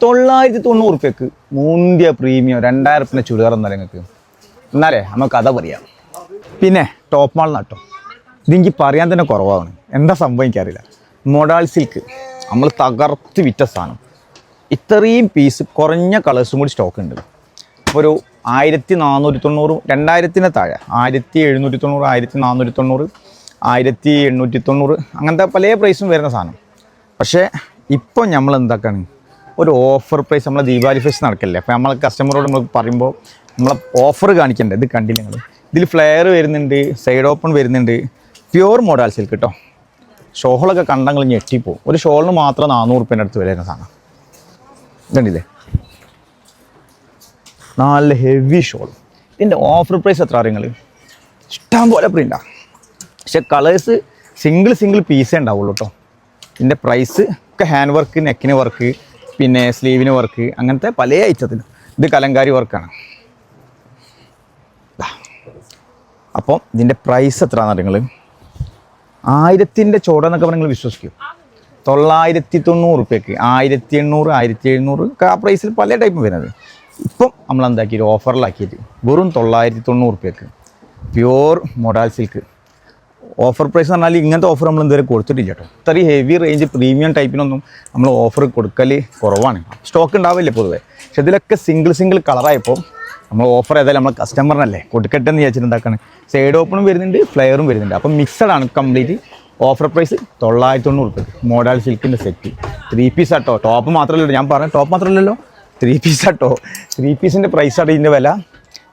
990 മൂന്തിയ premium 2000 churidar എന്നാലും നിങ്ങൾക്ക് എന്നാലേ നമുക്ക് കഥ പറയാം. പിന്നെ ടോപ്പ് മാൾ നട്ടോ ഇതെനിക്ക് പറയാൻ തന്നെ കുറവാണ്. എന്താ സംഭവം എനിക്കറിയില്ല. മൊഡാൾ സിൽക്ക് നമ്മൾ തകർത്ത് വിറ്റ സാധനം. ഇത്രയും പീസ് കുറഞ്ഞ കളേഴ്സും കൂടി സ്റ്റോക്ക് ഉണ്ട്. അപ്പോൾ ഒരു 1490, 2000 താഴെ 1790, 1490, 1890 അങ്ങനത്തെ പല പ്രൈസും വരുന്ന സാധനം. പക്ഷേ ഇപ്പോൾ നമ്മൾ എന്താക്കാണ് ഒരു ഓഫർ പ്രൈസ്. നമ്മളെ ദീപാവലി ഫെസ്റ്റ് നടക്കില്ലേ, അപ്പോൾ നമ്മൾ കസ്റ്റമറോട് നമ്മൾ പറയുമ്പോൾ നമ്മളെ ഓഫർ കാണിക്കേണ്ടത്. ഇത് കണ്ടില്ല നിങ്ങൾ, ഇതിൽ ഫ്ലെയർ വരുന്നുണ്ട്, സൈഡ് ഓപ്പൺ വരുന്നുണ്ട്. പ്യുവർ മോഡൽ സിൽക്ക് കേട്ടോ. ഷോളൊക്കെ കണ്ടങ്ങൾ ഞെട്ടിപ്പോവും. ഒരു ഷോളിന് മാത്രം 400 റുപ്യേൻ്റെ അടുത്ത് വരുന്ന സാധനം കണ്ടില്ലേ. നല്ല ഹെവി ഷോൾ. ഇതിൻ്റെ ഓഫർ പ്രൈസ് എത്ര അറിയങ്ങൾ? ഇഷ്ടം പോലെ പ്രിൻ്റാണ്. പക്ഷെ കളേഴ്സ് സിംഗിൾ പീസേ ഉണ്ടാവുള്ളൂ കേട്ടോ. ഇതിൻ്റെ പ്രൈസ് ഒക്കെ ഹാൻഡ് വർക്ക്, നെക്കിന് വർക്ക്, പിന്നെ സ്ലീവിന് വർക്ക്, അങ്ങനത്തെ പല ഐറ്റത്തിന്. ഇത് കലങ്കാരി വർക്കാണ്. അപ്പം ഇതിൻ്റെ പ്രൈസ് എത്രയാണെന്ന് അറിയങ്ങൾ? 1000-ൻ്റെ ചോടെന്നൊക്കെ നിങ്ങൾ വിശ്വസിക്കും. 990 റുപ്യക്ക് 1800, 1700 ആ പ്രൈസിൽ പല ടൈപ്പും വരുന്നത്. ഇപ്പം നമ്മൾ എന്താക്കി ഒരു ഓഫറിലാക്കിയിട്ട് വെറും 990 റുപ്യക്ക് pure modal silk. Offer price എന്ന് പറഞ്ഞാൽ ഇങ്ങനത്തെ ഓഫർ നമ്മൾ ഇതുവരെ കൊടുത്തിട്ടില്ല കേട്ടോ. ഇത്രയും ഹെവി റേഞ്ച് പ്രീമിയം ടൈപ്പിനൊന്നും നമ്മൾ ഓഫർ കൊടുക്കൽ കുറവാണ്. സ്റ്റോക്ക് ഉണ്ടാവില്ല പൊതുവേ. പക്ഷെ ഇതിലൊക്കെ സിംഗിൾ കളറായപ്പോൾ നമ്മൾ ഓഫർ ഏതായാലും നമ്മൾ കസ്റ്റമറിനല്ലേ കൊടുക്കട്ടെ എന്ന് വിചാരിച്ചിട്ട് എന്താക്കാണ് സൈഡ് ഓപ്പണും വരുന്നുണ്ട്, ഫ്ലെയറും വരുന്നുണ്ട്. അപ്പം മിക്സഡാണ് കംപ്ലീറ്റ്. ഓഫർ പ്രൈസ് 990 റുപ്യ മോഡൽ സിൽക്കിൻ്റെ സെറ്റ്. 3 പീസ് ആട്ടോ. ടോപ്പ് മാത്രമല്ലല്ലോ, ഞാൻ പറഞ്ഞ ടോപ്പ് മാത്രമല്ലല്ലോ, 3 പീസ് ആട്ടോ. 3 പീസിൻ്റെ പ്രൈസാണ് ഇതിൻ്റെ വില.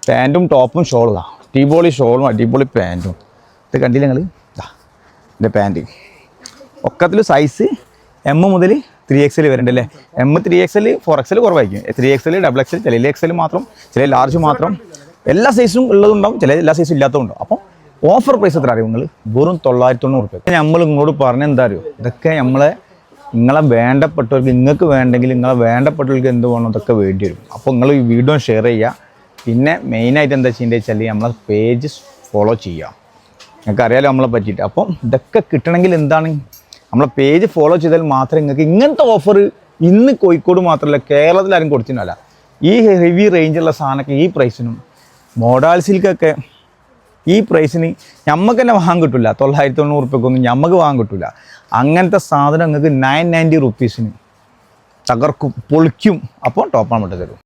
പാൻറ്റും ടോപ്പും ഷോളും, അടിപൊളി ഷോളും അടിപൊളി പാൻറ്റും. ഇത് കണ്ടില്ല നിങ്ങൾ? ഇതിൻ്റെ പാൻറ്റ് ഒക്കത്തിൽ സൈസ് M മുതൽ 3XL വരുന്നുണ്ട് അല്ലേ. M 3XL 4XL കുറവായിരിക്കും. 3XL, XXL, ചില XL മാത്രം, ചില ലാർജ് മാത്രം. എല്ലാ സൈസും ഉള്ളതുണ്ടാവും, ചില എല്ലാ സൈസും ഇല്ലാത്തതുണ്ടാവും. അപ്പോൾ ഓഫർ പ്രൈസ് എത്ര അറിയും നിങ്ങൾ? വെറും 990 റുപ്യ. നമ്മൾ ഇങ്ങോട്ട് പറഞ്ഞെന്താ അറിയോ, ഇതൊക്കെ നിങ്ങളെ വേണ്ടപ്പെട്ടവർക്ക്, നിങ്ങൾക്ക് വേണ്ടെങ്കിൽ നിങ്ങളെ വേണ്ടപ്പെട്ടവർക്ക് എന്ത് വേണം അതൊക്കെ വേണ്ടി വരും. അപ്പോൾ നിങ്ങൾ ഈ വീഡിയോ ഷെയർ ചെയ്യുക. പിന്നെ മെയിനായിട്ട് എന്താ ചെയ്യേണ്ടത് വെച്ചാൽ നമ്മളെ പേജ് ഫോളോ ചെയ്യുക. നിങ്ങൾക്ക് അറിയാലോ നമ്മളെ പറ്റിയിട്ട്. അപ്പം ഇതൊക്കെ കിട്ടണമെങ്കിൽ എന്താണ്, നമ്മളെ പേജ് ഫോളോ ചെയ്താൽ മാത്രമേ നിങ്ങൾക്ക് ഇങ്ങനത്തെ ഓഫർ ഇന്ന് കോഴിക്കോട് മാത്രമല്ല കേരളത്തിലാരും കൊടുത്തിട്ടില്ല. ഈ ഹെവി റേഞ്ചുള്ള സാധനമൊക്കെ ഈ പ്രൈസിനും മോഡൽ സിൽക്കൊക്കെ ഈ പ്രൈസിന് നമുക്ക് തന്നെ വാങ്ങാൻ കിട്ടില്ല. 990 റുപ്യക്കൊന്നും നമുക്ക് വാങ്ങാൻ കിട്ടില്ല. അങ്ങനത്തെ സാധനം നിങ്ങൾക്ക് 990 റുപ്പീസിന് തകർക്കും, പൊളിക്കും. അപ്പോൾ ടോപ്പ് ആൻ വിട്ട് തരും.